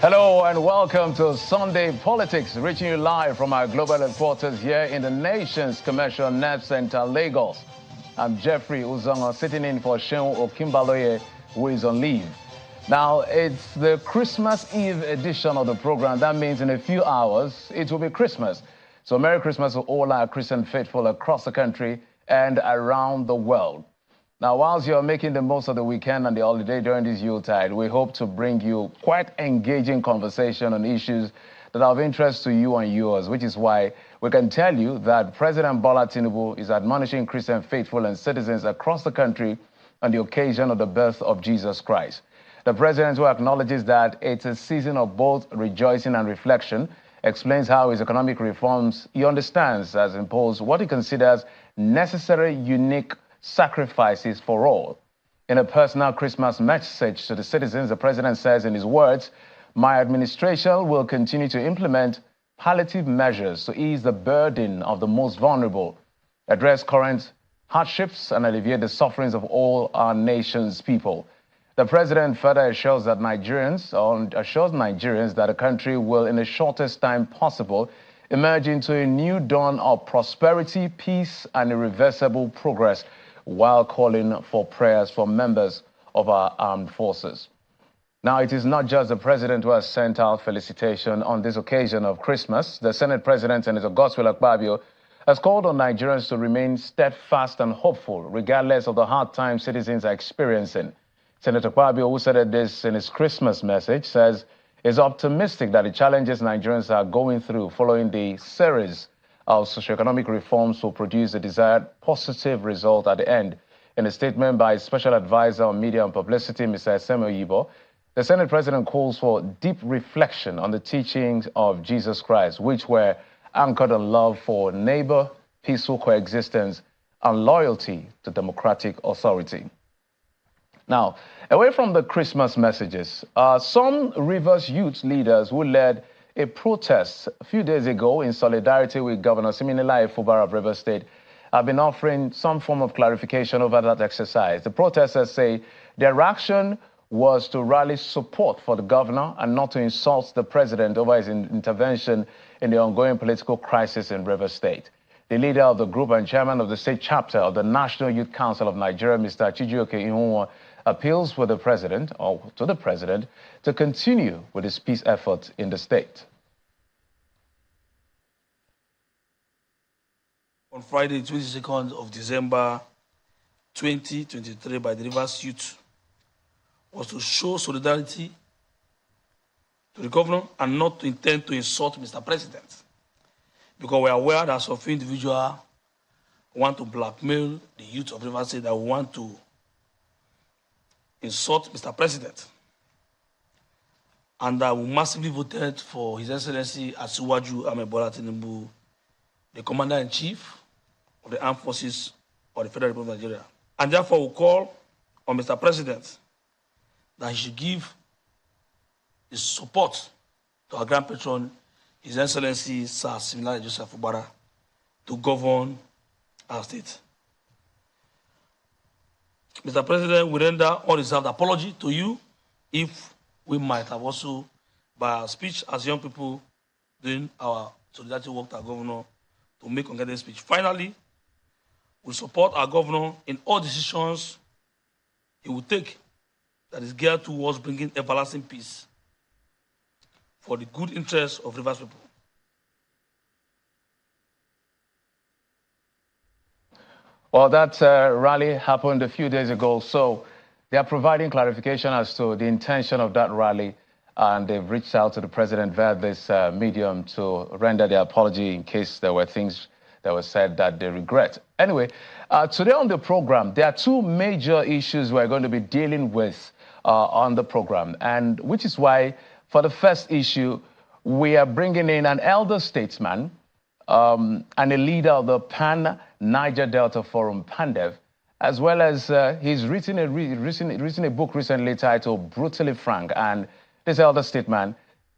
Hello and welcome to Sunday Politics, reaching you live from our global headquarters here in the nation's commercial nerve center, Lagos. I'm Jeffrey Uzongo, sitting in for Seun Okimbaloye, who is on leave. Now, it's the Christmas Eve edition of the program. That means in a few hours, it will be Christmas. So Merry Christmas to all our Christian faithful across the country and around the world. Now, whilst you're making the most of the weekend and the holiday during this Yuletide, we hope to bring you quite engaging conversation on issues that are of interest to you and yours, which is why we can tell you that President Bola Tinubu is admonishing Christian faithful and citizens across the country on the occasion of the birth of Jesus Christ. The president, who acknowledges that it's a season of both rejoicing and reflection, explains how his economic reforms he understands has imposed what he considers necessary, unique sacrifices for all. In a personal Christmas message to the citizens, the president says in his words, "My administration will continue to implement palliative measures to ease the burden of the most vulnerable, address current hardships, and alleviate the sufferings of all our nation's people." The president further assures Nigerians that the country will, in the shortest time possible, emerge into a new dawn of prosperity, peace, and irreversible progress, while calling for prayers for members of our armed forces. Now, it is not just the president who has sent out felicitation on this occasion of Christmas. The Senate President, Senator Godswill Akpabio, has called on Nigerians to remain steadfast and hopeful, regardless of the hard times citizens are experiencing. Senator Akpabio, who said this in his Christmas message, says is optimistic that the challenges Nigerians are going through following the series of socioeconomic reforms will produce the desired positive result at the end. In a statement by Special Advisor on Media and Publicity, Mr. Eseme Oyibo, the Senate President calls for deep reflection on the teachings of Jesus Christ, which were anchored on love for neighbor, peaceful coexistence, and loyalty to democratic authority. Now, away from the Christmas messages, some Rivers youth leaders who led a protest a few days ago in solidarity with Governor Wike-Fubara of Rivers State have been offering some form of clarification over that exercise. The protesters say their action was to rally support for the governor and not to insult the president over his intervention in the ongoing political crisis in Rivers State. The leader of the group and chairman of the state chapter of the National Youth Council of Nigeria, Mr. Chijioke Ihunwa, appeals to the president to continue with his peace efforts in the state. On Friday, 22nd of December 2023, by the Rivers Youth was to show solidarity to the governor and not to intend to insult Mr. President. Because we are aware that some individuals want to blackmail the youth of Rivers State, that want to insult Mr. President. And we massively voted for His Excellency Asiwaju Ahmed Bola Tinubu, the Commander-in-Chief of the Armed Forces of the Federal Republic of Nigeria. And therefore, we call on Mr. President that he should give his support to our grand patron, His Excellency Sir Similare Joseph Fubara, to govern our state. Mr. President, we render unreserved apology to you if we might have also, by our speech as young people doing our solidarity work to our governor, to make unguided speech. Finally, we support our governor in all decisions he will take that is geared towards bringing everlasting peace for the good interests of Rivers people. Well, that rally happened a few days ago, so they are providing clarification as to the intention of that rally, and they've reached out to the president via this medium to render their apology in case there were things that were said that they regret. Anyway, today on the program, there are two major issues we're going to be dealing with on the program, and which is why, for the first issue, we are bringing in an elder statesman and a leader of the Pan-Niger Delta Forum, PANDEF, as well as he's written a book recently titled Brutally Frank. And this elder statesman,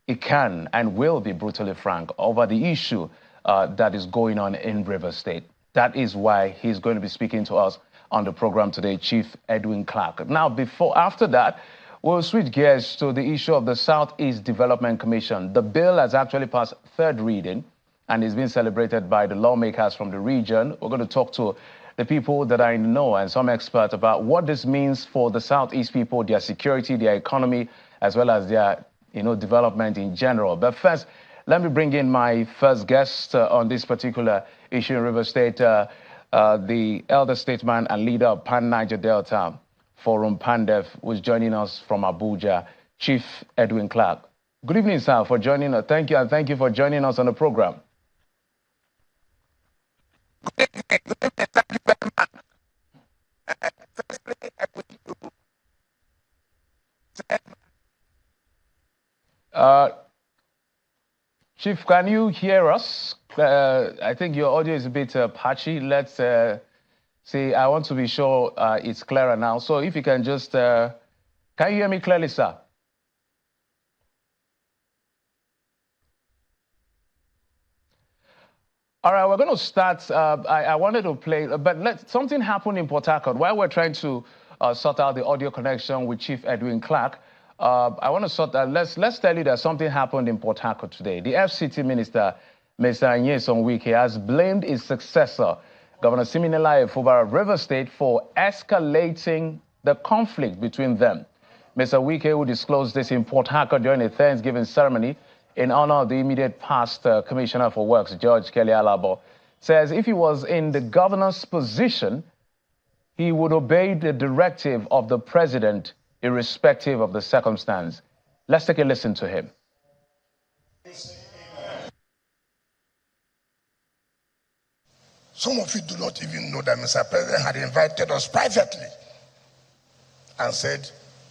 he can and will be brutally frank over the issue that is going on in Rivers State. That is why he's going to be speaking to us on the program today, Chief Edwin Clark. Now, after that, We'll switch gears to the issue of the Southeast Development Commission. The bill has actually passed third reading and is being celebrated by the lawmakers from the region. We're going to talk to the people that I know and some experts about what this means for the Southeast people, their security, their economy, as well as their development in general. But first, let me bring in my first guest on this particular issue in River State, the elder statesman and leader of Pan-Niger Delta Forum, PANDEF, who is joining us from Abuja, Chief Edwin Clark. Good evening, sir, for joining us. Thank you, and thank you for joining us on the program. Good evening. Thank you very much. Firstly, I wish to Chief, can you hear us? I think your audio is a bit patchy. Let's see. I want to be sure it's clearer now. So if you can just, can you hear me clearly, sir? All right, we're going to start. I wanted to play, but something happened in Port Harcourt. While we're trying to sort out the audio connection with Chief Edwin Clark, I want to sort out, let's tell you that something happened in Port Harcourt today. The FCT minister, Mr. Nyesom Wike, has blamed his successor, Governor Wike-Fubara of River State, for escalating the conflict between them. Mr. Wike, who disclosed this in Port Harcourt during a Thanksgiving ceremony in honor of the immediate past Commissioner for Works, George Kelly Alabo, says if he was in the governor's position, he would obey the directive of the president irrespective of the circumstance. Let's take a listen to him. Some of you do not even know that Mr. President had invited us privately and said,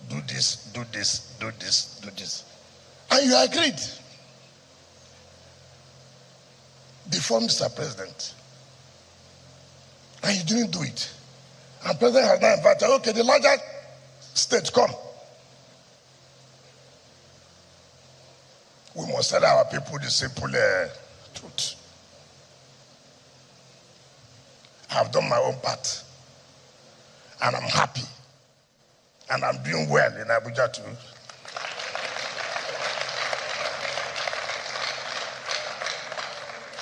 do this, do this, do this, do this. And you agreed before Mr. President. And you didn't do it. And President has now invited, okay, the larger state, come. We must tell our people the simple truth. I've done my own part. And I'm happy. And I'm doing well in Abuja too.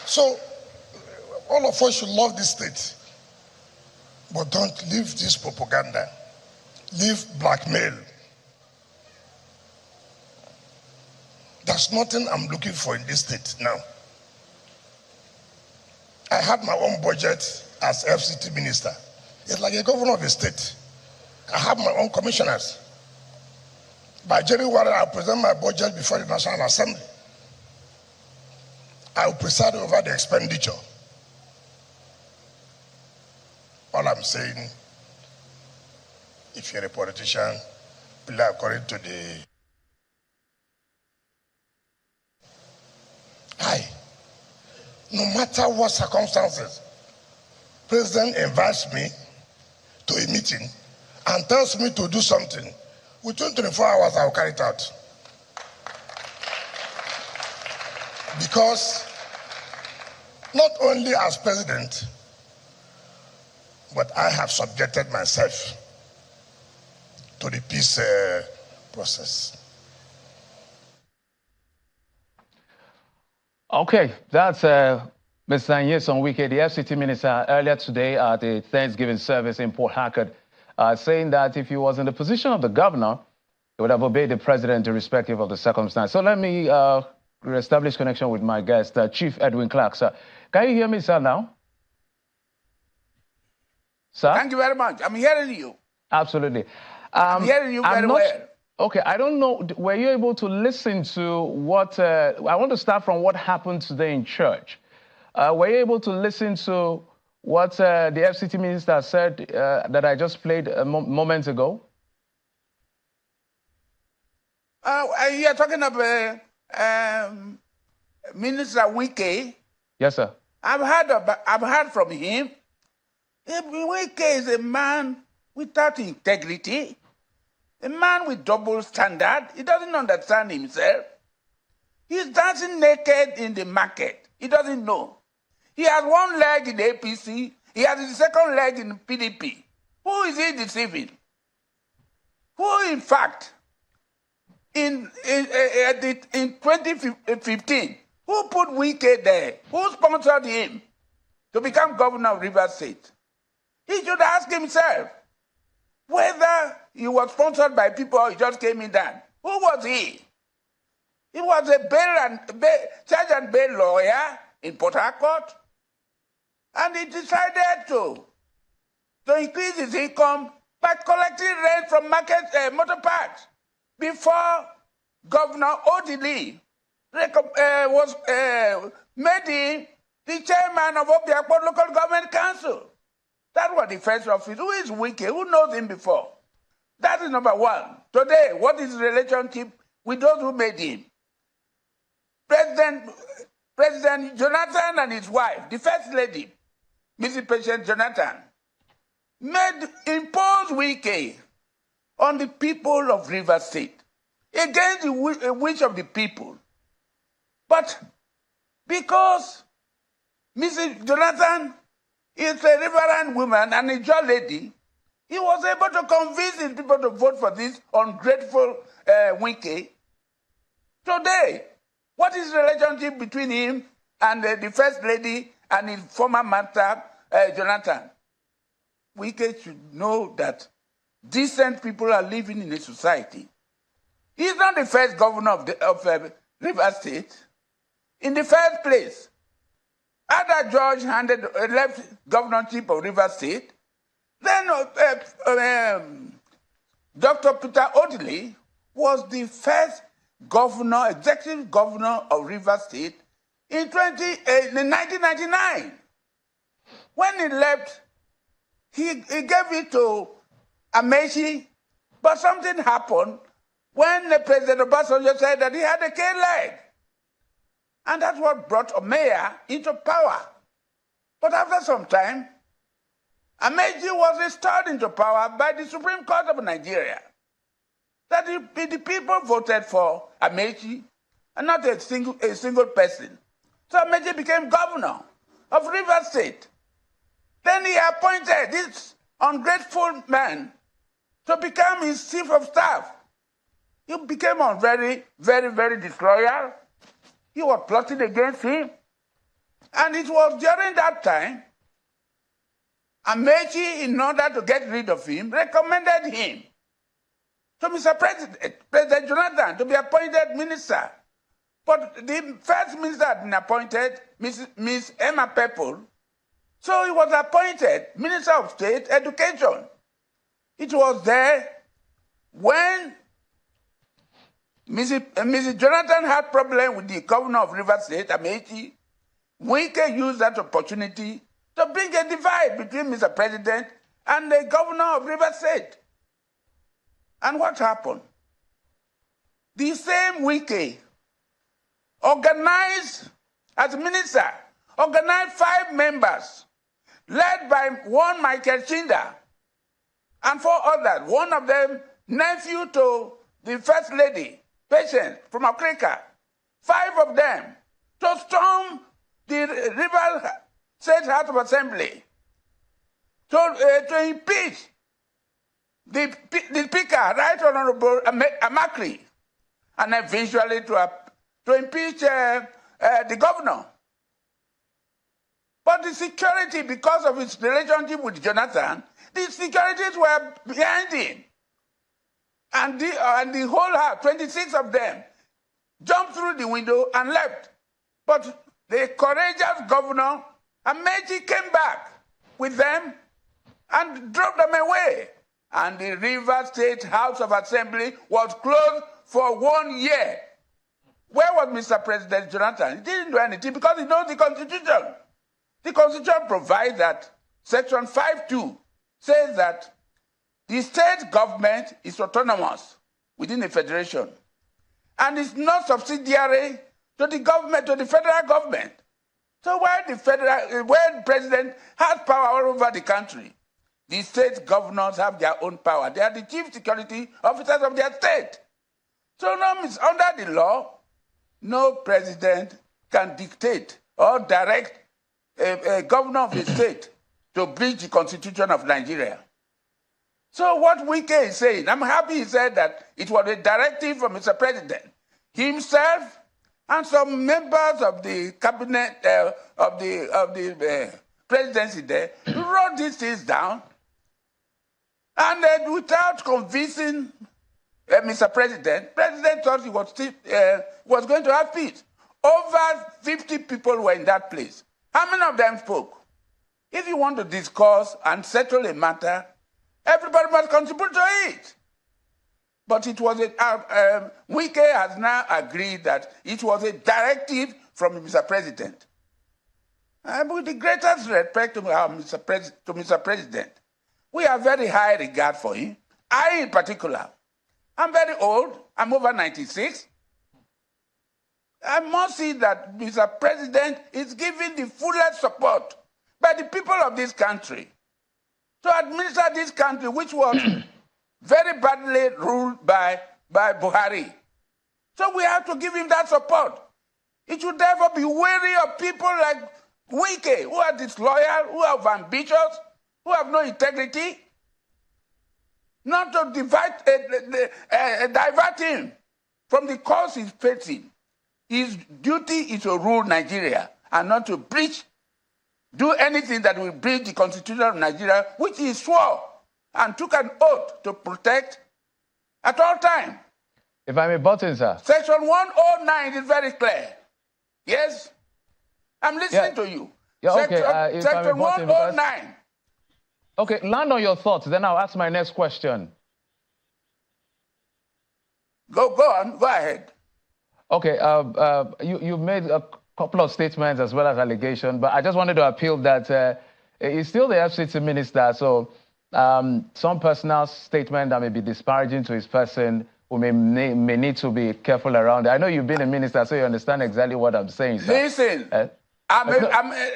So, all of us should love this state. But don't leave this propaganda. Leave blackmail. There's nothing I'm looking for in this state now. I have my own budget as FCT minister. It's like a governor of a state. I have my own commissioners. By January, I'll present my budget before the National Assembly. I will preside over the expenditure. All I'm saying, if you're a politician, play according to the... No matter what circumstances, President invites me to a meeting and tells me to do something. Within 24 hours, I will carry it out. Because not only as president, but I have subjected myself to the peace process. Okay, that's Mr. Nyesom Wike, the FCT minister, earlier today at the Thanksgiving service in Port Harcourt, saying that if he was in the position of the governor, he would have obeyed the president irrespective of the circumstance. So let me reestablish connection with my guest, Chief Edwin Clark. Sir, can you hear me, sir, now? Sir? Thank you very much. I'm hearing you. Absolutely. I'm hearing you very well. Okay, I don't know, were you able to listen to what, I want to start from what happened today in church. Were you able to listen to what the FCT minister said that I just played a moment ago? You're talking about Minister Wike. Yes, sir. I've heard from him. Wike is a man without integrity. A man with double standard. He doesn't understand himself. He's dancing naked in the market. He doesn't know. He has one leg in the APC. He has his second leg in PDP. Who is he deceiving? Who, in fact, in 2015, who put Wike there? Who sponsored him to become governor of Rivers State? He should ask himself whether he was sponsored by people or he just came in there. Who was he? He was a charge and bail lawyer in Port Harcourt, and he decided to increase his income by collecting rent from motor parks before Governor Odili was made him the chairman of Obiakpot Local Government Council. That was the first office. Who is Wike? Who knows him before? That is number one. Today, what is his relationship with those who made him? President Jonathan and his wife, the first lady, Mrs. Patient Jonathan, imposed Wike on the people of Rivers State against the wish of the people. But because Mrs. Jonathan is a reverend woman and a jolly lady, he was able to convince his people to vote for this ungrateful Wike. Today, what is the relationship between him and the first lady and his former master, Jonathan? Wike should know that decent people are living in a society. He's not the first governor of Rivers State. In the first place, Ada George left governorship of Rivers State. Then Dr. Peter Odili was the first executive governor of Rivers State in 1999. When he left, he gave it to Amechi, but something happened when President Obasanjo said that he had a K-leg. And that's what brought Omeya into power. But after some time, Amechi was restored into power by the Supreme Court of Nigeria. That the people voted for Amechi and not a single person. So Amechi became governor of Rivers State. Then he appointed this ungrateful man to become his chief of staff. He became very, very, very disloyal. He was plotting against him. And it was during that time, Amechi, in order to get rid of him, recommended him to Mr. President Jonathan to be appointed minister. But the first minister had been appointed, Miss Emma Pepple. So he was appointed Minister of State Education. It was there when Mrs. Jonathan had problem with the governor of Rivers State, Amechi. Wike used that opportunity to bring a divide between Mr. President and the governor of Rivers State. And what happened? The same Wike organized, as minister, organized 5 members, led by one Michael Chinda and 4 others, one of them nephew to the first lady, Patient from Okrika, 5 of them, to storm the Rivers State House of Assembly, to impeach the Speaker, Right Honorable Amakri, and eventually to impeach the governor. But the security, because of his relationship with Jonathan, the securities were behind him. And the whole house, 26 of them, jumped through the window and left. But the courageous governor, Amechi, came back with them and drove them away. And the Rivers State House of Assembly was closed for 1 year. Where was Mr. President Jonathan? He didn't do anything because he knows the Constitution. The Constitution provides that Section 5.2 says that the state government is autonomous within the federation and is not subsidiary to the government, to the federal government. So while the president has power over the country, the state governors have their own power. They are the chief security officers of their state. So under the law, no president can dictate or direct a governor of the state to breach the Constitution of Nigeria. So what Wike is saying, I'm happy he said that it was a directive from Mr. President. Himself and some members of the cabinet, of the presidency there, wrote these things down. And without convincing Mr. President, President thought he was going to have peace. Over 50 people were in that place. How many of them spoke? If you want to discuss and settle a matter, everybody must contribute to it. But it was Wike has now agreed that it was a directive from Mr. President. With the greatest respect to Mr. President, we have very high regard for him. I, in particular, I'm very old. I'm over 96. I must see that Mr. President is giving the fullest support by the people of this country to administer this country, which was very badly ruled by Buhari. So we have to give him that support. It should therefore be wary of people like Wike, who are disloyal, who are ambitious, who have no integrity, not to divert him from the cause he's facing. His duty is to rule Nigeria and not to do anything that will breach the Constitution of Nigeria, which he swore and took an oath to protect at all times. If I may button, sir. Section 109 is very clear. Yes? I'm listening to you. Yeah, okay. Section 109. Okay, land on your thoughts, then I'll ask my next question. Go on, go ahead. Okay, you've made a couple of statements as well as allegations, but I just wanted to appeal that he's still the FCT minister, so some personal statement that may be disparaging to his person, we may need to be careful around it. I know you've been a minister, so you understand exactly what I'm saying, sir. Listen,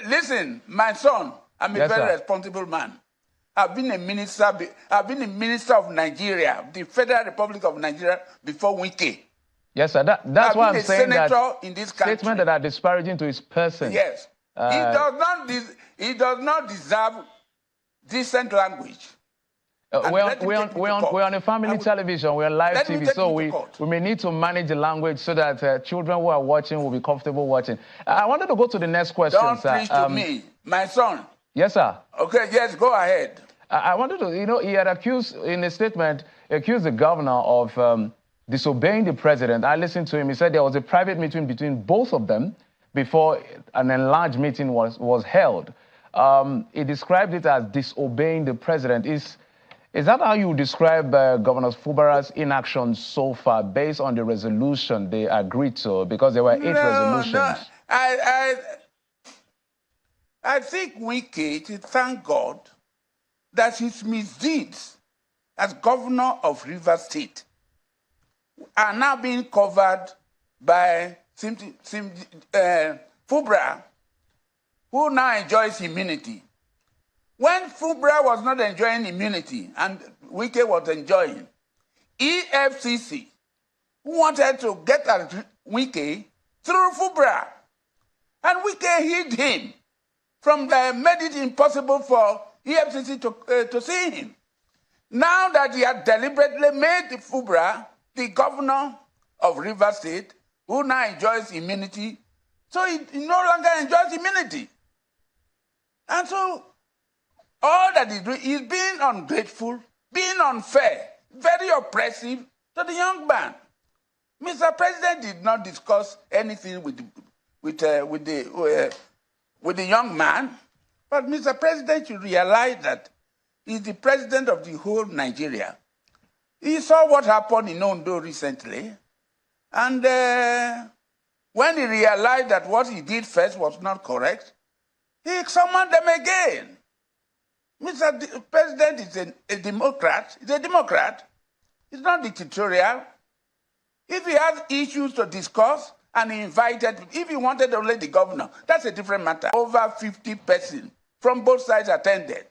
listen, my son, I'm a very responsible man. I've been a minister of Nigeria, the Federal Republic of Nigeria, before Wike. Yes, sir. That's why I'm saying that in this country. Statements that are disparaging to his person. Yes. He does not deserve decent language. We're on a family television. We're on live TV, so we may need to manage the language so that children who are watching will be comfortable watching. I wanted to go to the next question, Don't sir. preach to me, my son. Yes, sir. Okay, yes, go ahead. I wanted to, he had in a statement, accused the governor of disobeying the president. I listened to him. He said there was a private meeting between both of them before an enlarged meeting was held. He described it as disobeying the president. Is that how you describe Governor Fubara's inaction so far, based on the resolution they agreed to? Because there were 8 resolutions. No. I think Wike should thank God that his misdeeds as governor of Rivers State are now being covered by Fubara, who now enjoys immunity. When Fubara was not enjoying immunity and Wike was enjoying, EFCC wanted to get at Wike through Fubara, and Wike hid him made it impossible for EFCC to see him. Now that he had deliberately made Fubara the governor of Rivers State, who now enjoys immunity, so he no longer enjoys immunity. And so all that he's doing is being ungrateful, being unfair, very oppressive to the young man. Mr. President did not discuss anything with the young man, but Mr. President should realize that he's the president of the whole Nigeria. He saw what happened in Ondo recently, and when he realized that what he did first was not correct, he summoned them again. Mr. President is a Democrat. He's a Democrat. He's not dictatorial. If he has issues to discuss and he if he wanted only the governor, that's a different matter. Over 50 persons from both sides attended.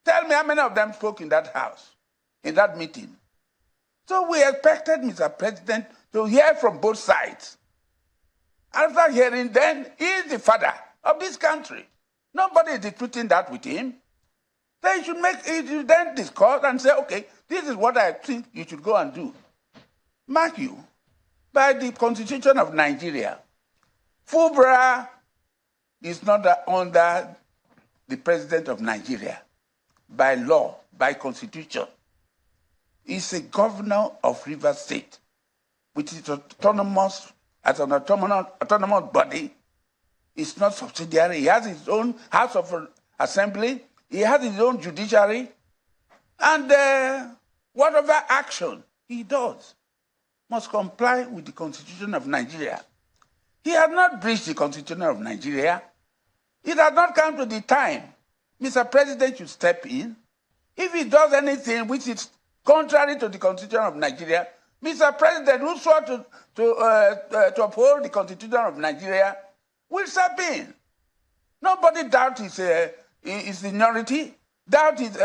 Tell me how many of them spoke in that house, in that meeting. So we expected Mr. President to hear from both sides. After hearing, then he is the father of this country. Nobody is disputing that with him. Then you then discuss and say, okay, this is what I think you should go and do. Mark you, by the Constitution of Nigeria, Fubara is not under the President of Nigeria by law, by Constitution. He's a governor of Rivers State, which is autonomous as an autonomous body. It's not subsidiary. He has his own House of Assembly. He has his own judiciary. And whatever action he does must comply with the Constitution of Nigeria. He has not breached the Constitution of Nigeria. It has not come to the time Mr. President should step in. If he does anything which is contrary to the Constitution of Nigeria, Mr. President, who swore to uphold the Constitution of Nigeria, will step in. Nobody doubts his seniority, doubt his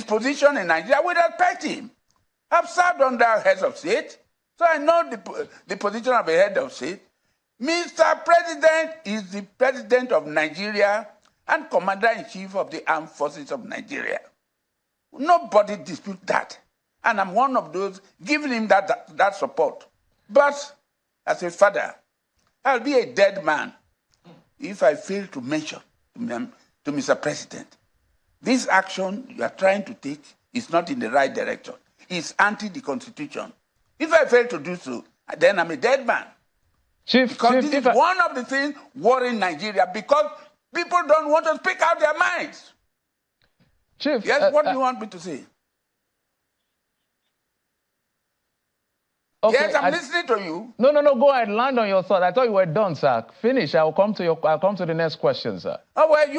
position in Nigeria. We respect him. I've served under heads of state, so I know the position of a head of state. Mr. President is the President of Nigeria and Commander-in-Chief of the Armed Forces of Nigeria. Nobody disputes that. And I'm one of those giving him that support. But as a father, I'll be a dead man if I fail to mention to Mr. President, this action you are trying to take is not in the right direction. It's anti the Constitution. If I fail to do so, then I'm a dead man. Because this is one of the things worrying Nigeria, because people don't want to speak out their minds. Chief, yes, what do you want me to say? Okay, yes, I'm listening to you. No, go ahead, land on your thought. I thought you were done, sir. Finish. I'll come to the next question, sir. Oh well,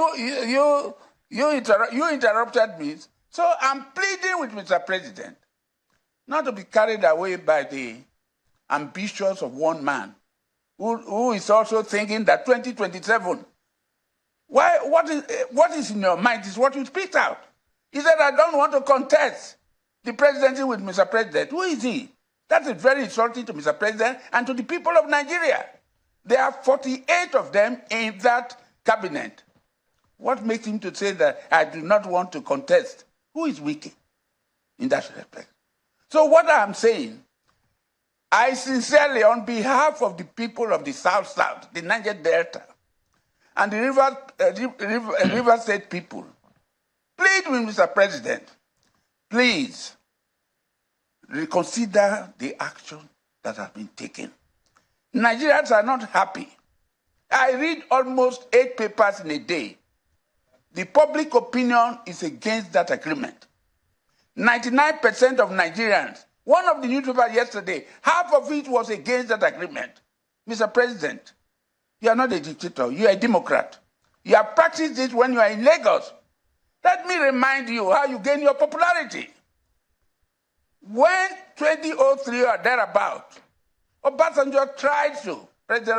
you interrupted me. So I'm pleading with Mr. President not to be carried away by the ambitions of one man who is also thinking that 2027. What is in your mind is what you speak out. He said, I don't want to contest the presidency with Mr. President. Who is he? That is very insulting to Mr. President and to the people of Nigeria. There are 48 of them in that cabinet. What makes him to say that I do not want to contest? Who is wicked in that respect? So what I'm saying, I sincerely, on behalf of the people of the South, the Niger Delta, and the River State people, plead with Mr. President, please reconsider the action that has been taken. Nigerians are not happy. I read almost 8 papers in a day. The public opinion is against that agreement. 99% of Nigerians, one of the newspapers yesterday, half of it was against that agreement. Mr. President, you are not a dictator, you are a Democrat. You have practiced it when you are in Lagos. Let me remind you how you gain your popularity. When 2003 or thereabout, President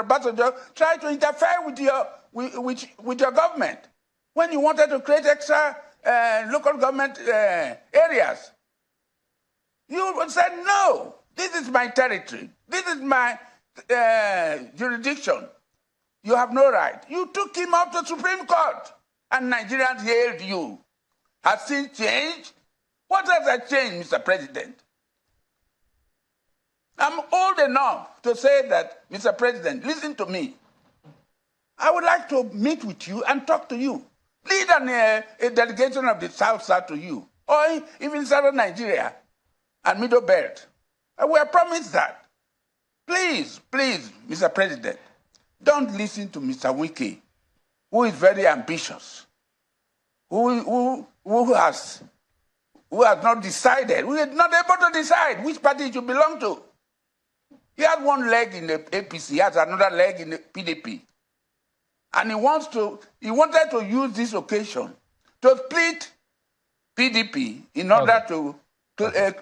Obasanjo tried to interfere with your government when you wanted to create extra local government areas. You said, no, this is my territory. This is my jurisdiction. You have no right. You took him up to Supreme Court, and Nigerians hailed you. Has things changed? What has changed, Mr. President? I'm old enough to say that, Mr. President, listen to me. I would like to meet with you and talk to you. Lead a delegation of the South to you, or even Southern Nigeria and Middle Belt. We are promised that. Please, Mr. President, don't listen to Mr. Wike, who is very ambitious, who has not decided, who is not able to decide which party you belong to. He has one leg in the APC, he has another leg in the PDP. And he wanted to use this occasion to split PDP in order to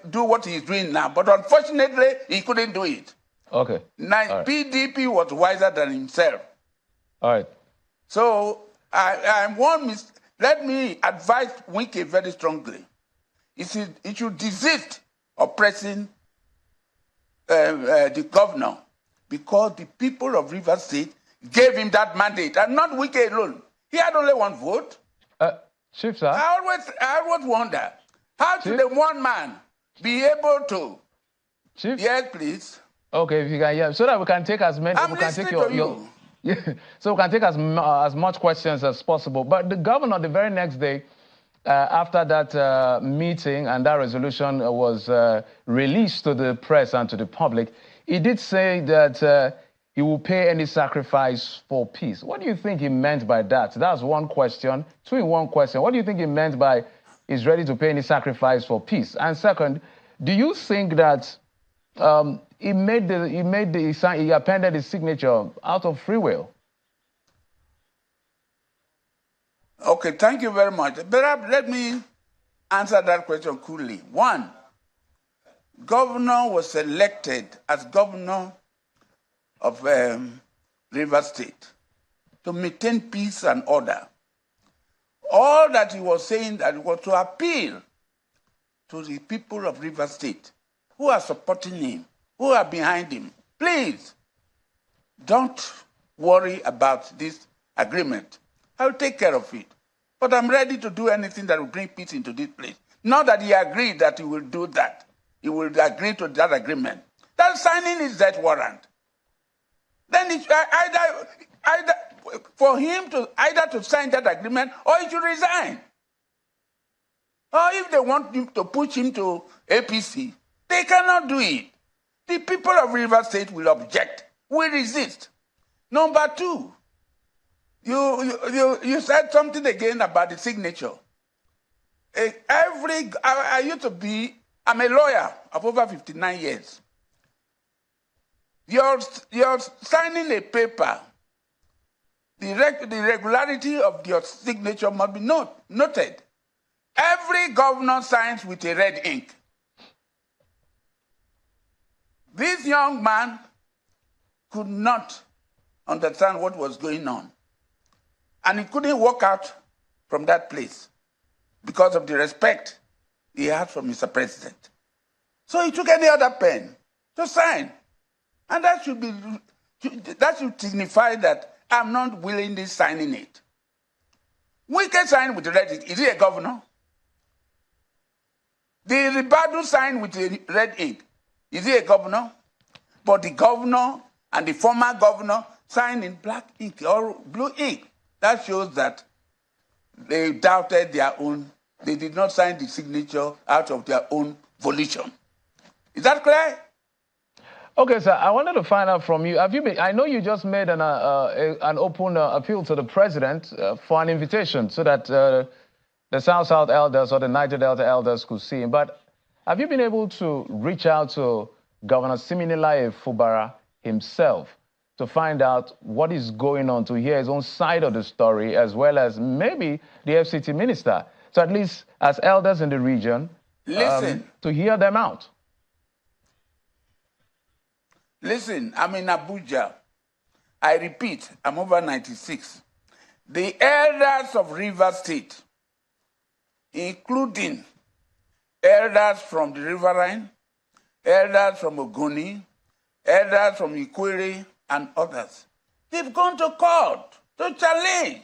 do what he's doing now. But unfortunately, he couldn't do it. Okay. Now, PDP was wiser than himself. All right. So let me advise Wike very strongly. He should desist of pressing the governor, because the people of Rivers State gave him that mandate, and not Wike alone. He had only one vote. Chief, sir? I always wonder, how should the one man be able to? Chief? Yes, please. Okay, if you can hear, so that we can take as many. I'm listening to you. So we can take as much questions as possible. But the governor, the very next day, after that meeting and that resolution was released to the press and to the public, he did say that he will pay any sacrifice for peace. What do you think he meant by that? That's one question. Two in one question. What do you think he meant by he's ready to pay any sacrifice for peace? And second, do you think that he appended his signature out of free will? Okay, thank you very much. But let me answer that question coolly. One, governor was elected as governor of Rivers State to maintain peace and order. All that he was saying that was to appeal to the people of Rivers State who are supporting him, who are behind him. Please, don't worry about this agreement. I'll take care of it. But I'm ready to do anything that will bring peace into this place. Not that he agreed that he will do that. He will agree to that agreement. That's signing his death warrant. Then it's either for him to either to sign that agreement or he should resign. Or if they want him to push him to APC, they cannot do it. The people of Rivers State will object, will resist. Number two, you said something again about the signature. I'm a lawyer of over 59 years. You're signing a paper. The regularity of your signature must be noted. Every governor signs with a red ink. This young man could not understand what was going on. And he couldn't walk out from that place because of the respect he had for Mr. President. So he took any other pen to sign. And that should signify that I'm not willingly signing it. Wike signed with the red ink. Is he a governor? The Ribadu signed with the red ink. Is he a governor? But the governor and the former governor signed in black ink or blue ink. That shows that they doubted their own. They did not sign the signature out of their own volition. Is that clear? Okay, sir. I wanted to find out from you. I know you just made an open appeal to the president for an invitation so that the South-South elders or the Niger Delta elders could see him. But have you been able to reach out to Governor Wike-Fubara himself to find out what is going on, to hear his own side of the story, as well as maybe the FCT minister, so at least as elders in the region, to hear them out? Listen, I'm in Abuja. I repeat, I'm over 96. The elders of Rivers State, including elders from the Riverine, elders from Ogoni, elders from Ikwere, and others, they've gone to court to challenge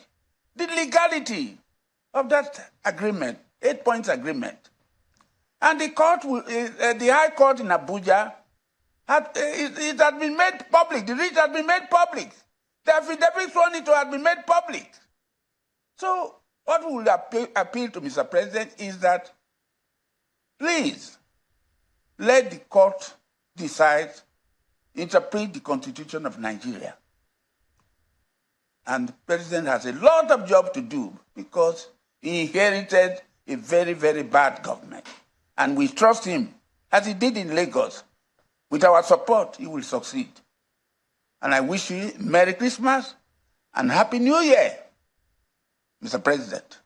the legality of that agreement, 8 points agreement. And the High Court in Abuja, it had been made public. The writ had been made public. The affidavits on it had been made public. So what we will appeal to Mr. President is that, please, let the court decide, interpret the Constitution of Nigeria. And the president has a lot of job to do because he inherited a very, very bad government. And we trust him, as he did in Lagos. With our support, he will succeed. And I wish you Merry Christmas and Happy New Year, Mr. President.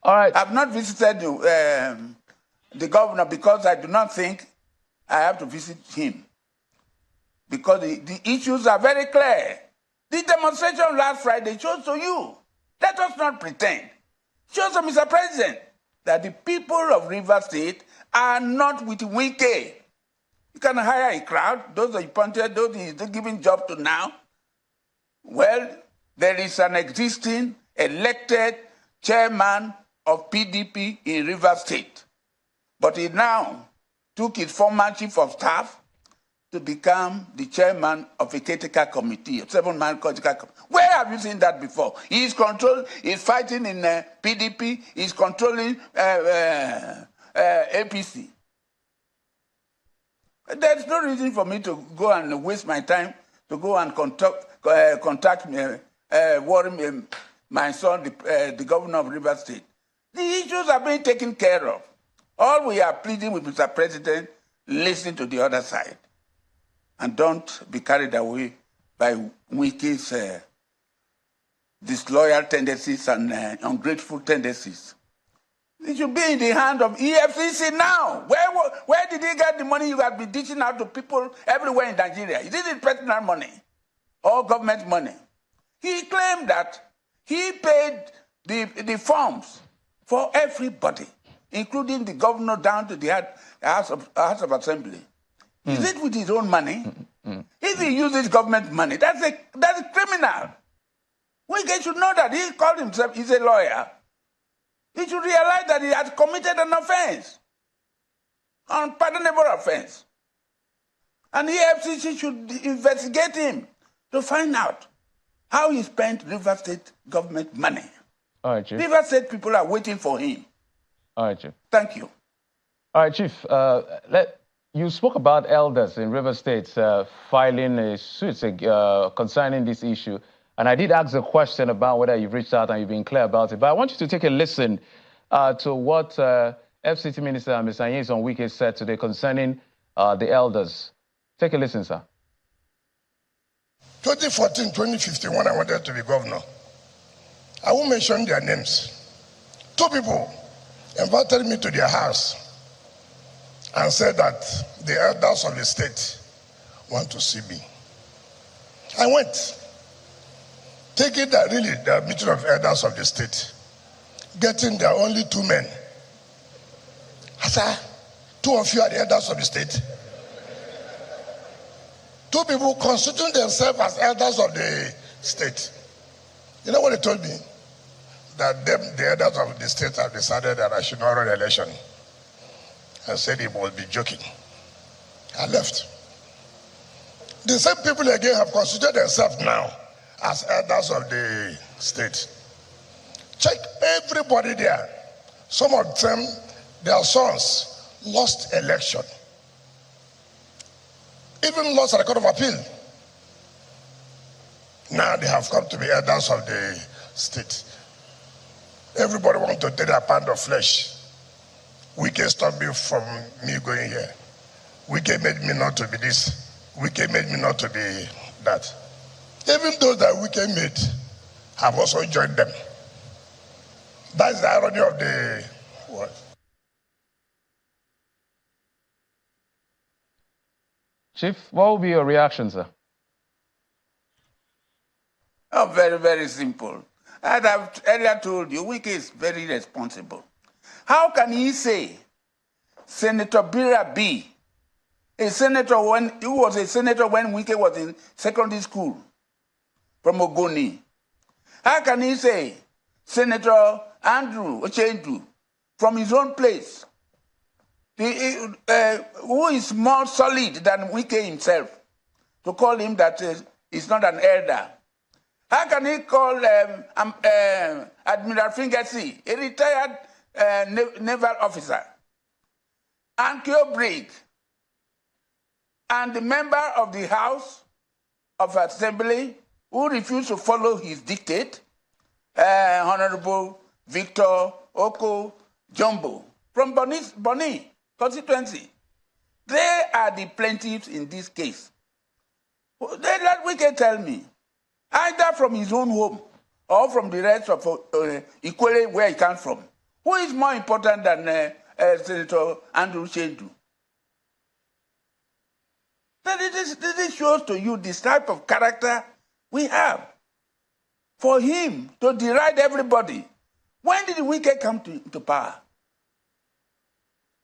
All right. I've not visited the governor because I do not think I have to visit him. Because the issues are very clear. The demonstration last Friday shows to you. Let us not pretend. Shows to Mr. President that the people of Rivers State are not with Wike. You can hire a crowd, those are appointed, those he's giving job to now. Well, there is an existing, elected, chairman of PDP in Rivers State, but he now took his former chief of staff to become the chairman of a caretaker committee, a 7-man caretaker committee. Where have you seen that before? He's fighting in PDP, he's controlling APC. There's no reason for me to go and waste my time to go and contact Warren, my son, the governor of Rivers State. The issues are being taken care of. All we are pleading with Mr. President, listen to the other side. And don't be carried away by Wike's disloyal tendencies and ungrateful tendencies. It should be in the hand of EFCC now. Where did he get the money you have been dishing out to people everywhere in Nigeria? Is it personal money or government money? He claimed that he paid the forms for everybody, including the governor down to the House of Assembly. Is it with his own money? If he uses government money, that's a criminal. Wike should know that. He called himself, he's a lawyer. He should realize that he has committed an offense, unpardonable offense. And the FCC should investigate him to find out how he spent River State government money. All right, Chief. River State people are waiting for him. All right, Chief. Thank you. All right, Chief. You spoke about elders in River State filing a suit concerning this issue. And I did ask a question about whether you've reached out and you've been clear about it. But I want you to take a listen to what FCT Minister Mr. Nyesom Wike said today concerning the elders. Take a listen, sir. 2014, 2015, when I wanted to be governor, I won't mention their names. 2 people invited me to their house and said that the elders of the state want to see me. I went, taking the meeting of elders of the state, getting there only 2 men. I said, 2 of you are the elders of the state? 2 people constituting themselves as elders of the state. You know what they told me? That the elders of the state have decided that I should not run an election. I said he must be joking. I left. The same people again have constituted themselves now as elders of the state. Check everybody there. Some of them, their sons lost election. Even lost at the Court of Appeal. Now they have come to be elders of the state. Everybody wants to take a pound of flesh. Wike stopped me from me going here. Wike made me not to be this. Wike made me not to be that. Even those that Wike made have also joined them. That's the irony of the word. Chief, what will be your reaction, sir? Oh, very, very simple. As I've earlier told you, Wike is very responsible. How can he say Senator Bira B, who was a senator when Wike was in secondary school from Ogoni? How can he say Senator Andrew Ochendu from his own place, who is more solid than Wike himself, to call him that he's not an elder? How can he call Admiral Fingersi, a retired naval officer, and Kyo Brig, and the member of the House of Assembly who refused to follow his dictate, Honorable Victor Oko Jumbo from Boni constituency? They are the plaintiffs in this case. Let Wike tell me, either from his own home or from the rest of equally where he comes from, who is more important than Senator Andrew Ochendu? This shows to you this type of character we have. For him to deride everybody. When did Wike come to power?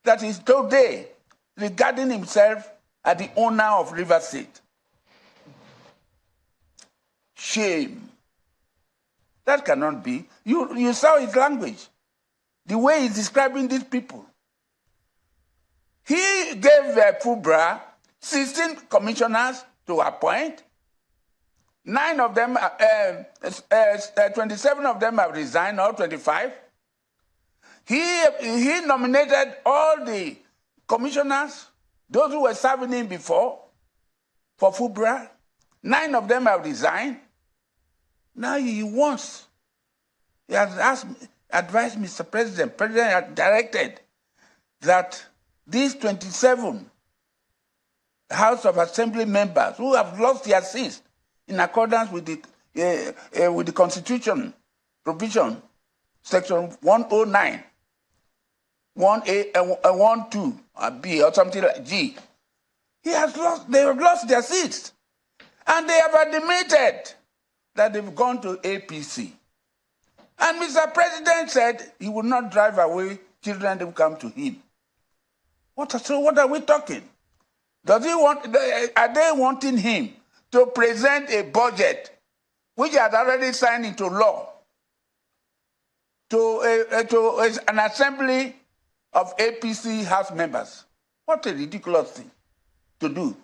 That is today, regarding himself as the owner of River State. Shame. That cannot be. You saw his language, the way he's describing these people. He gave Fubara 16 commissioners to appoint. 9 of them, 27 of them have resigned, or 25. He nominated all the commissioners, those who were serving him before, for Fubara. 9 of them have resigned. Now he has advised Mr. President. President has directed that these 27 House of Assembly members who have lost their seats in accordance with the Constitution provision, Section 109, 1A, 12, B, or something like G. They have lost their seats. And they have admitted that they've gone to APC. And Mr. President said he would not drive away children who come to him. So what are we talking? Are they wanting him to present a budget which he had already signed into law to an assembly of APC House members? What a ridiculous thing to do.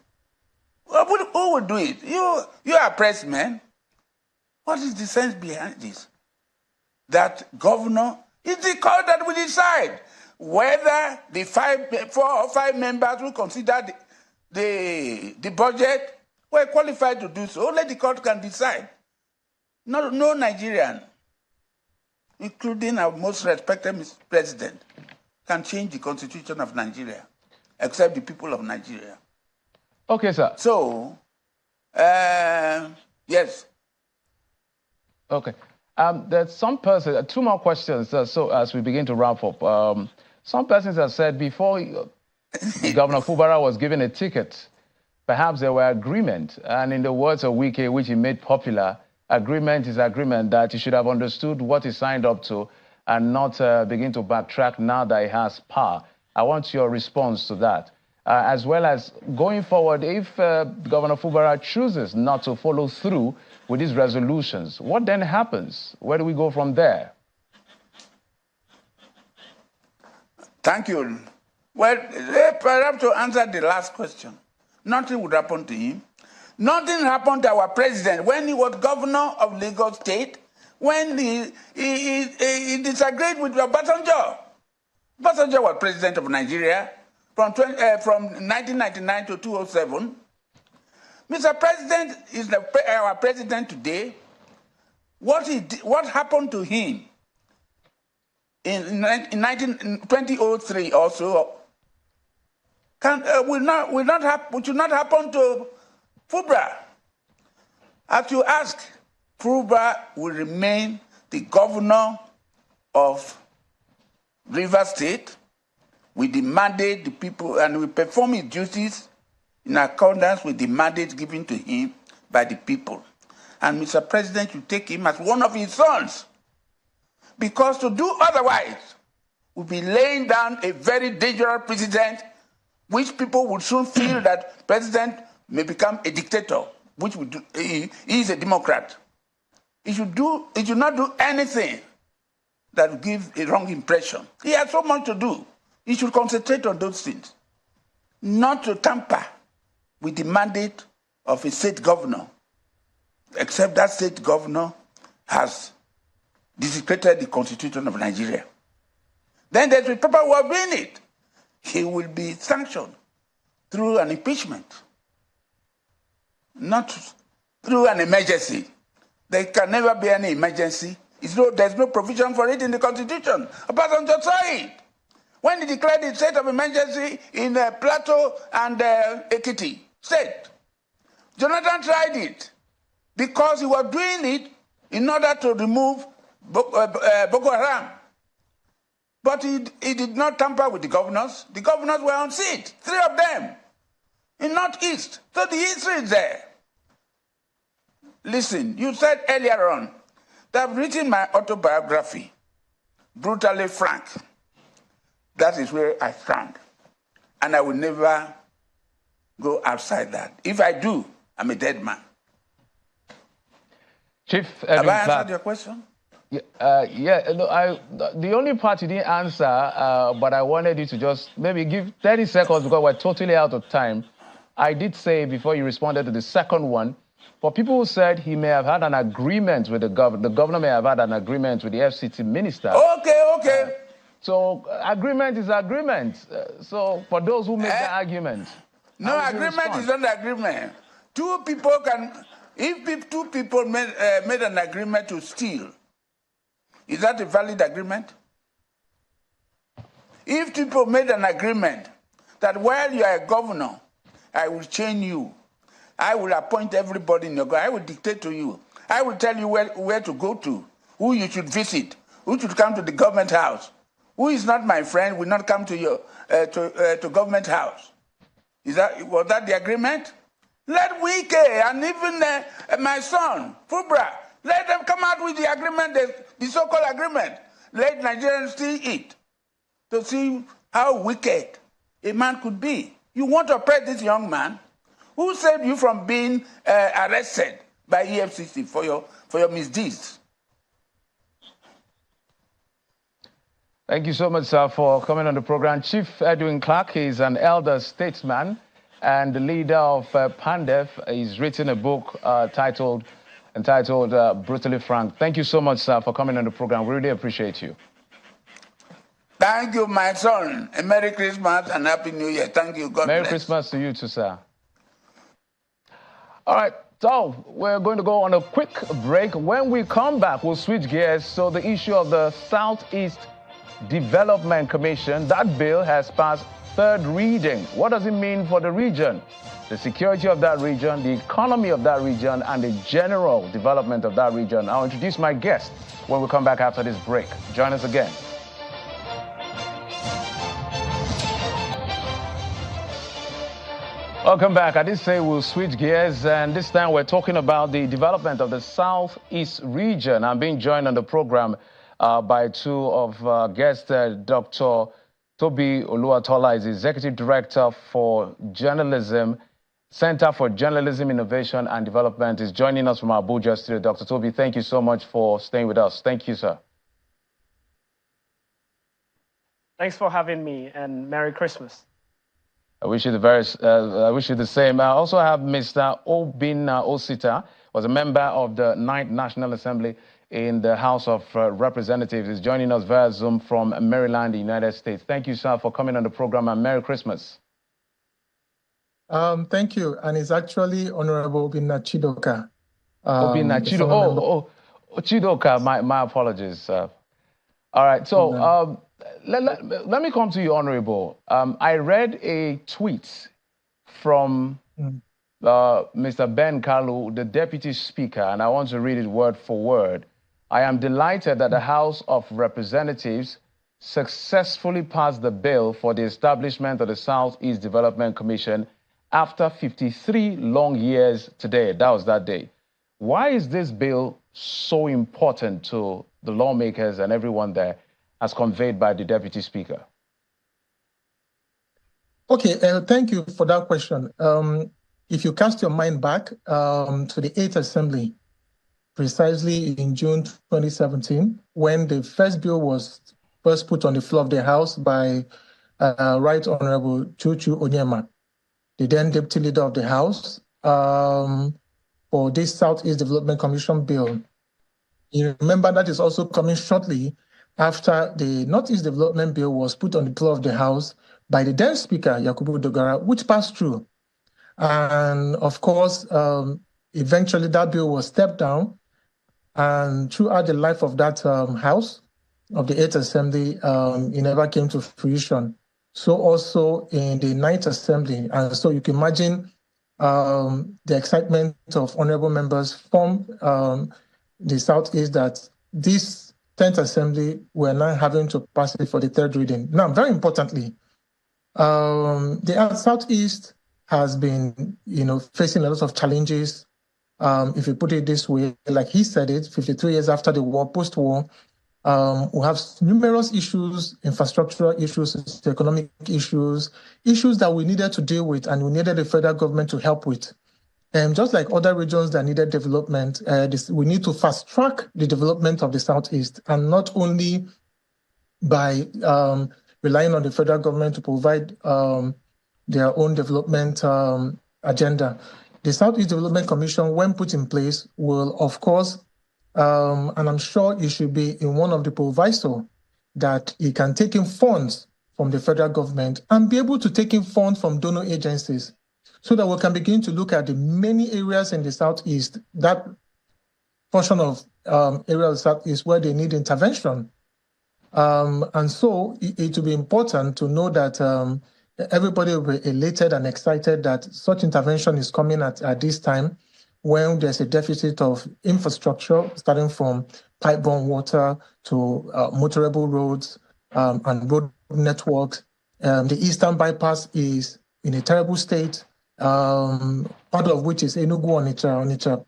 Who would do it? You are a pressman. What is the sense behind this? That governor, it's the court that will decide whether the 4 or 5 members who consider the budget were qualified to do so. Only the court can decide. No Nigerian, including our most respected Mr. President, can change the constitution of Nigeria, except the people of Nigeria. Okay, sir. So, yes. Okay. There's some person, 2 more questions, so as we begin to wrap up. Some persons have said before Governor Fubara was given a ticket, perhaps there were agreement, and in the words of Wike, which he made popular, agreement is agreement, that he should have understood what he signed up to and not begin to backtrack now that he has power. I want your response to that. As well as going forward, if Governor Fubara chooses not to follow through with these resolutions, what then happens? Where do we go from there? Thank you. Well, perhaps to answer the last question, nothing would happen to him. Nothing happened to our president when he was governor of Lagos State, when he disagreed with Obasanjo. Obasanjo was president of Nigeria from 1999 to 2007. Mr. President is our president today. What happened to him in 2003 also should not happen to Fubara. As you ask, Fubara will remain the governor of Rivers State. We demanded the people, and we perform his duties in accordance with the mandate given to him by the people. And Mr. President should take him as one of his sons. Because to do otherwise would be laying down a very dangerous precedent, which people would soon feel that president may become a dictator, which would do, he is a Democrat. He should not do anything that would give a wrong impression. He has so much to do. He should concentrate on those things, not to tamper with the mandate of a state governor, except that state governor has desecrated the Constitution of Nigeria. Then there's a proper way of doing it. He will be sanctioned through an impeachment, not through an emergency. There can never be any emergency. There's no provision for it in the Constitution. Obasanjo saw it when he declared the state of emergency in Plateau and Ekiti State. Jonathan tried it because he was doing it in order to remove Boko Haram. But he did not tamper with the governors. The governors were on seat, 3 of them, in Northeast. So the history is there. Listen, you said earlier on that I've written my autobiography, brutally frank. That is where I stand. And I will never go outside that. If I do, I'm a dead man. Chief Edwin Have I answered Clark. your question? The only part you didn't answer, but I wanted you to just maybe give 30 seconds because we're totally out of time. I did say before you responded to the second one, for people who said he may have had an agreement with the governor may have had an agreement with the FCT minister. Okay. So agreement is agreement. So for those who make that argument. No, agreement is not agreement. If two people made an agreement to steal, is that a valid agreement? If people made an agreement that while you are a governor, I will chain you, I will appoint everybody in your government, I will dictate to you, I will tell you where to go to, who you should visit, who should come to the government house, who is not my friend will not come to your to government house. Was that the agreement? Let Wike and even my son, Fubara, let them come out with the agreement, the so-called agreement. Let Nigerians see it to see how wicked a man could be. You want to oppress this young man who saved you from being arrested by EFCC for your misdeeds. Thank you so much, sir, for coming on the program. Chief Edwin Clark is an elder statesman and the leader of PANDEF. He's written a book entitled Brutally Frank. Thank you so much, sir, for coming on the program. We really appreciate you. Thank you, my son. A Merry Christmas and Happy New Year. Thank you. God bless. Merry Christmas to you too, sir. All right, so we're going to go on a quick break. When we come back, we'll switch gears. So the issue of the Southeast Development Commission, that bill has passed third reading. What does it mean for the region, the security of that region, the economy of that region, and the general development of that region? I'll introduce my guest when we come back after this break. Join us again. Welcome back. I did say we'll switch gears, and this time we're talking about the development of the Southeast region. I'm being joined on the program by two of guests. Dr. Toby Oluwatola is Executive Director for Journalism, Center for Journalism Innovation and Development, is joining us from Abuja studio. Dr. Toby, thank you so much for staying with us. Thank you, sir. Thanks for having me, and Merry Christmas. I wish you the same. I also have Mr. Obinna Osita, was a member of the 9th National Assembly in the House of Representatives. Is joining us via Zoom from Maryland, the United States. Thank you, sir, for coming on the program, and Merry Christmas. Thank you. And it's actually Honorable Obinna Chidoka. Obinna Chidoka. Chidoka, my apologies. All right, so let me come to you, Honorable. I read a tweet from Mr. Ben Kalu, the Deputy Speaker, and I want to read it word for word. I am delighted that the House of Representatives successfully passed the bill for the establishment of the Southeast Development Commission after 53 long years today. That was that day. Why is this bill so important to the lawmakers and everyone there, as conveyed by the Deputy Speaker? Okay, thank you for that question. If you cast your mind back to the 8th Assembly, precisely in June 2017, when the first bill was first put on the floor of the House by Right Honorable Chuchu Onyema, the then Deputy Leader of the House, for this Southeast Development Commission bill. You remember that is also coming shortly after the Northeast Development Bill was put on the floor of the House by the then Speaker, Yakubu Dogara, which passed through. And of course, eventually that bill was stepped down, and throughout the life of that House, of the 8th Assembly, it never came to fruition. So also in the 9th Assembly. And so you can imagine the excitement of honorable members from the Southeast that this 10th Assembly were now having to pass it for the third reading. Now, very importantly, the Southeast has been, facing a lot of challenges. If you put it this way, like he said it, 53 years after the war, post-war, we have numerous issues, infrastructural issues, economic issues that we needed to deal with, and we needed the federal government to help with. And just like other regions that needed development, we need to fast track the development of the Southeast, and not only by relying on the federal government to provide their own development agenda. The Southeast Development Commission, when put in place, will, of course, and I'm sure it should be in one of the proviso that it can take in funds from the federal government and be able to take in funds from donor agencies, so that we can begin to look at the many areas in the Southeast, that portion of area of the Southeast where they need intervention. And so it will be important to know that everybody will be elated and excited that such intervention is coming at this time, when there's a deficit of infrastructure, starting from pipe-borne water to motorable roads and road networks. The Eastern Bypass is in a terrible state, part of which is Enugu, Onitsha,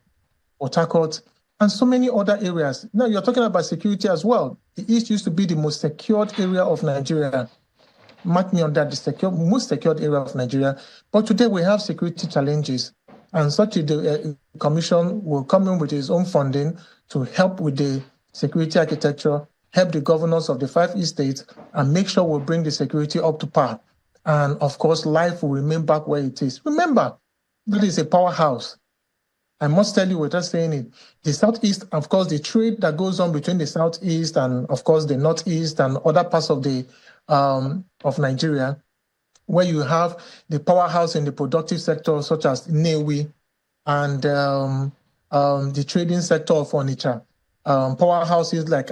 Port Harcourt, and so many other areas. Now, you're talking about security as well. The East used to be the most secured area of Nigeria. Mark me on that, the most secured area of Nigeria. But today we have security challenges. And such a commission will come in with its own funding to help with the security architecture, help the governors of the 5 East states, and make sure we bring the security up to par. And of course, life will remain back where it is. Remember, that is a powerhouse. I must tell you without saying it, the Southeast, of course, the trade that goes on between the Southeast and, of course, the Northeast and other parts of the of Nigeria, where you have the powerhouse in the productive sector, such as Nnewi, and the trading sector of Onitsha, powerhouses like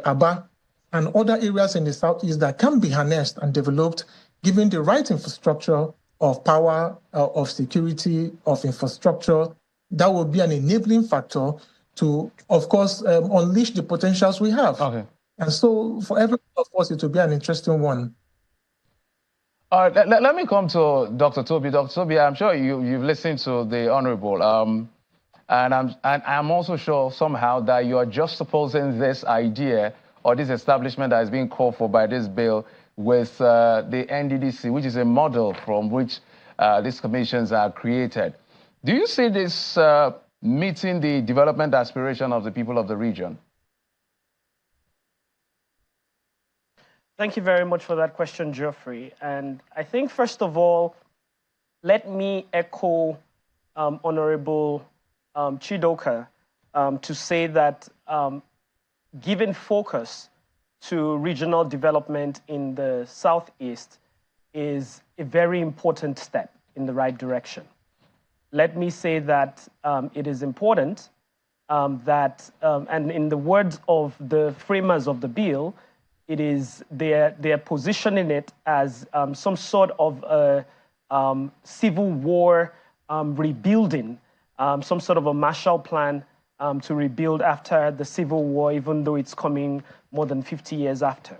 Aba, and other areas in the Southeast that can be harnessed and developed, given the right infrastructure of power, of security, of infrastructure. That will be an enabling factor to, of course, unleash the potentials we have. Okay. And so for everyone, of course, it will be an interesting one. All right, let me come to Dr. Toby. Dr. Toby, I'm sure you've listened to the Honorable, and I'm also sure somehow that you are just supposing this idea or this establishment that is being called for by this bill with the NDDC, which is a model from which these commissions are created. Do you see this meeting the development aspiration of the people of the region? Thank you very much for that question, Geoffrey. And I think, first of all, let me echo Honorable Chidoka to say that giving focus to regional development in the Southeast is a very important step in the right direction. Let me say that it is important that, and in the words of the framers of the bill, it is they're positioning it as some sort of a civil war rebuilding, some sort of a Marshall Plan to rebuild after the Civil War, even though it's coming more than 50 years after.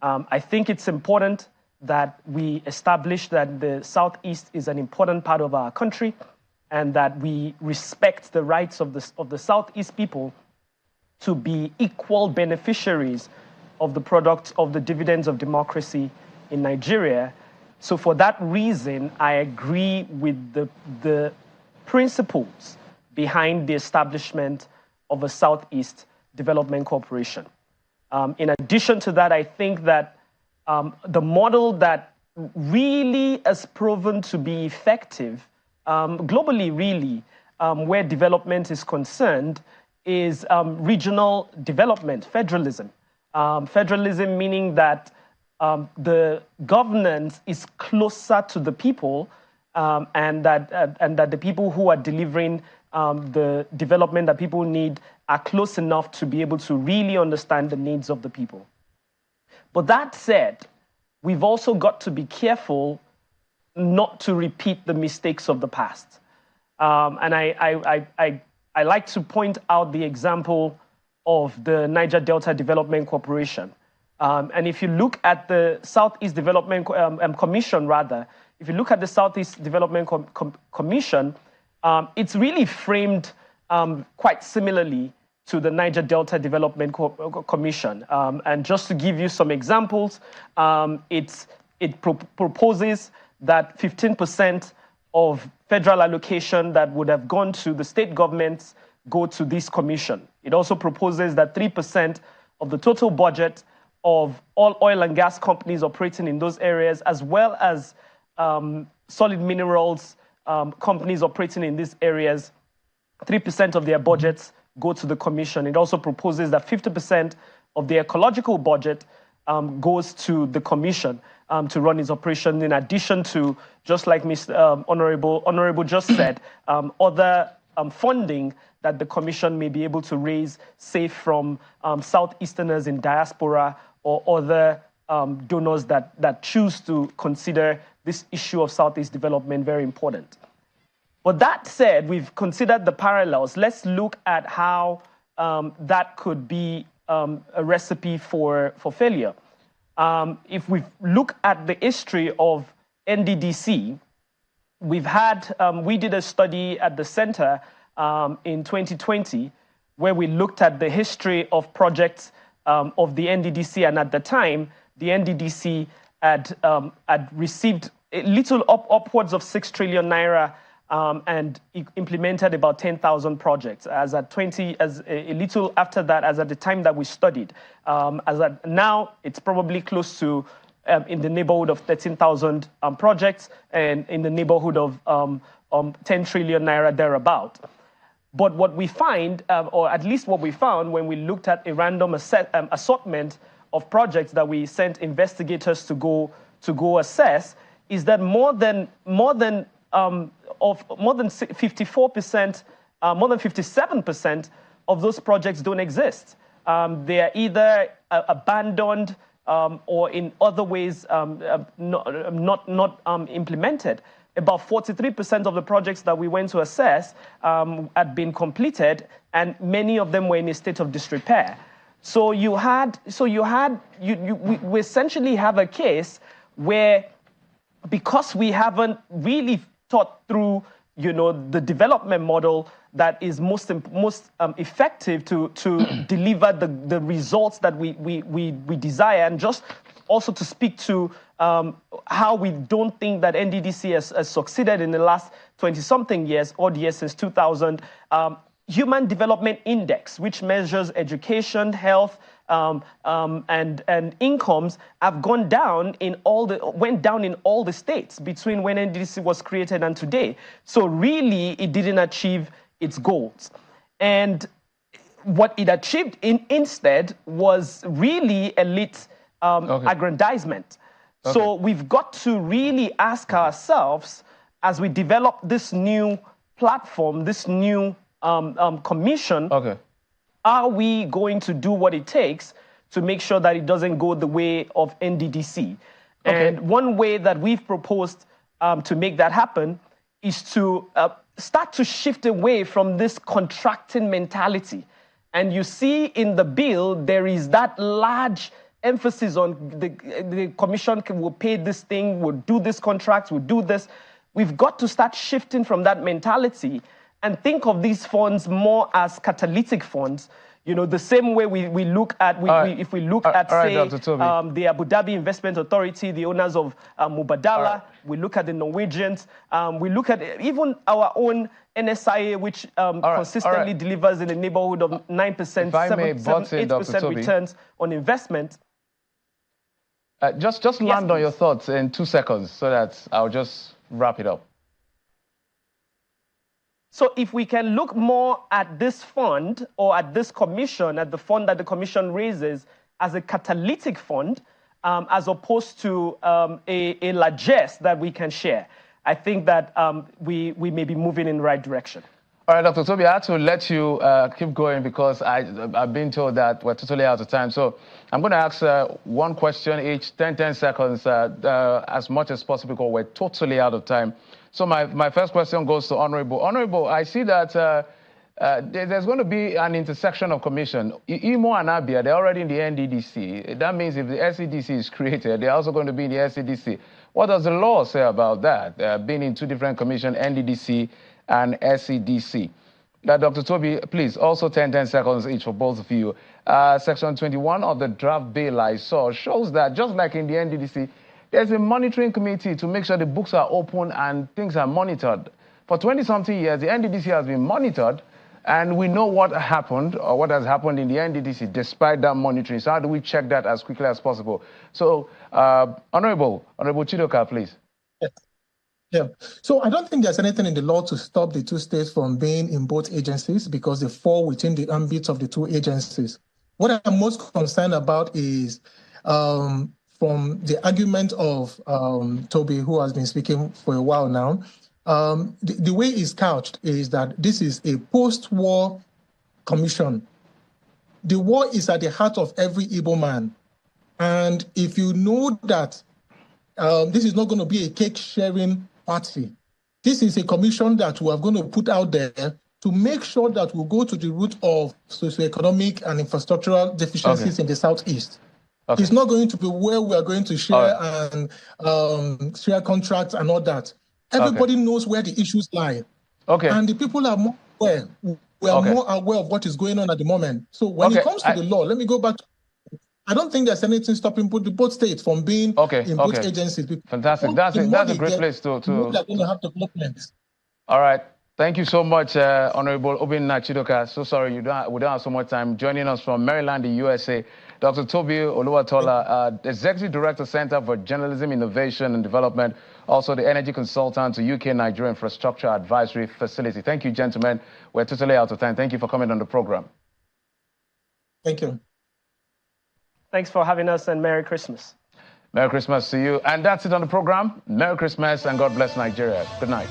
I think it's important that we establish that the Southeast is an important part of our country, and that we respect the rights of the Southeast people to be equal beneficiaries of the products of the dividends of democracy in Nigeria. So for that reason, I agree with the principles behind the establishment of a Southeast Development Corporation. In addition to that, I think that the model that really has proven to be effective globally, really, where development is concerned, is regional development, federalism. Federalism meaning that the governance is closer to the people, and that the people who are delivering the development that people need are close enough to be able to really understand the needs of the people. But that said, we've also got to be careful not to repeat the mistakes of the past. And I like to point out the example of the Niger Delta Development Corporation. And if you look at the Southeast Development Commission, rather, if you look at the Southeast Development Commission, it's really framed quite similarly to the Niger Delta Development Commission. And just to give you some examples, it proposes that 15% of federal allocation that would have gone to the state governments go to this commission. It also proposes that 3% of the total budget of all oil and gas companies operating in those areas, as well as solid minerals companies operating in these areas, 3% of their budgets go to the commission. It also proposes that 50% of the ecological budget goes to the commission to run its operation, in addition to, just like Mr. Honorable just said, other funding that the commission may be able to raise, say from Southeasterners in diaspora or other donors that choose to consider this issue of Southeast development very important. But that said, we've considered the parallels. Let's look at how that could be a recipe for failure. If we look at the history of NDDC, we did a study at the center in 2020 where we looked at the history of projects of the NDDC, and at the time, the NDDC had received a little upwards of 6 trillion naira and implemented about 10,000 projects. As a little after that, as at the time that we studied, now it's probably close to in the neighborhood of 13,000 projects and in the neighborhood of 10 trillion naira thereabout. But what we find, or at least what we found when we looked at a random assortment of projects that we sent investigators to go assess, is that more than 54%, more than 57% of those projects don't exist. They are either abandoned or in other ways not implemented. About 43% of the projects that we went to assess had been completed, and many of them were in a state of disrepair. So we essentially have a case where, because we haven't really thought through, the development model that is most effective to deliver the results that we desire, and just also to speak to how we don't think that NDDC has succeeded in the last 20-something years, odd years since 2000. Human Development Index, which measures education, health, and incomes, have went down in all the states between when NDDC was created and today. So really, it didn't achieve its goals. And what it achieved instead was really elite aggrandizement. Okay. So we've got to really ask ourselves, as we develop this new platform, this new commission, are we going to do what it takes to make sure that it doesn't go the way of NDDC? Okay. And one way that we've proposed to make that happen is to start to shift away from this contracting mentality. And you see in the bill, there is that large emphasis on the commission will pay this thing, will do this contract, will do this. We've got to start shifting from that mentality and think of these funds more as catalytic funds. The same way we look at, if we look at, say, the Abu Dhabi Investment Authority, the owners of Mubadala, we look at the Norwegians, we look at even our own NSIA, which consistently delivers in the neighborhood of 9%, 8% returns on investment. Just land on your thoughts in 2 seconds so that I'll just wrap it up. So if we can look more at this fund, or at this commission, at the fund that the commission raises, as a catalytic fund, as opposed to a largesse that we can share, I think that we may be moving in the right direction. All right, Dr. Toby, I had to let you keep going because I've been told that we're totally out of time. So I'm going to ask one question each, 10 seconds, as much as possible, because we're totally out of time. So my first question goes to Honorable. Honorable, I see that there's going to be an intersection of commission. Imo and Abia, they're already in the NDDC. That means if the SCDC is created, they're also going to be in the SCDC. What does the law say about that, being in two different commissions, NDDC and SCDC? Dr. Toby, please, also 10 seconds each for both of you. Section 21 of the draft bill I saw shows that, just like in the NDDC, there's a monitoring committee to make sure the books are open and things are monitored. For 20-something years, the NDDC has been monitored, and we know what happened or what has happened in the NDDC despite that monitoring. So how do we check that as quickly as possible? So, Honorable Chidoka, please. Yeah. So I don't think there's anything in the law to stop the two states from being in both agencies because they fall within the ambit of the two agencies. What I'm most concerned about is from the argument of Toby, who has been speaking for a while now, the way it's couched is that this is a post-war commission. The war is at the heart of every Igbo man. And if you know that this is not going to be a cake-sharing party, this is a commission that we are going to put out there to make sure that we'll go to the root of socioeconomic and infrastructural deficiencies in the Southeast. Okay. It's not going to be where we are going to share and share contracts and all that. Everybody knows where the issues lie. Okay. And the people are more aware. We are more aware of what is going on at the moment. So when it comes to the law, let me go back. I don't think there's anything stopping both states from being in both agencies. Fantastic. That's a great place to. They're going to have development. All right. Thank you so much, Honorable Obinna Chidoka. So sorry we don't have so much time. Joining us from Maryland, the USA, Dr. Toby Oluwatola, Executive Director, Center for Journalism, Innovation and Development, also the energy consultant to UK Nigeria Infrastructure Advisory Facility. Thank you, gentlemen. We're totally out of time. Thank you for coming on the program. Thank you. Thanks for having us, and Merry Christmas. Merry Christmas to you. And that's it on the program. Merry Christmas and God bless Nigeria. Good night.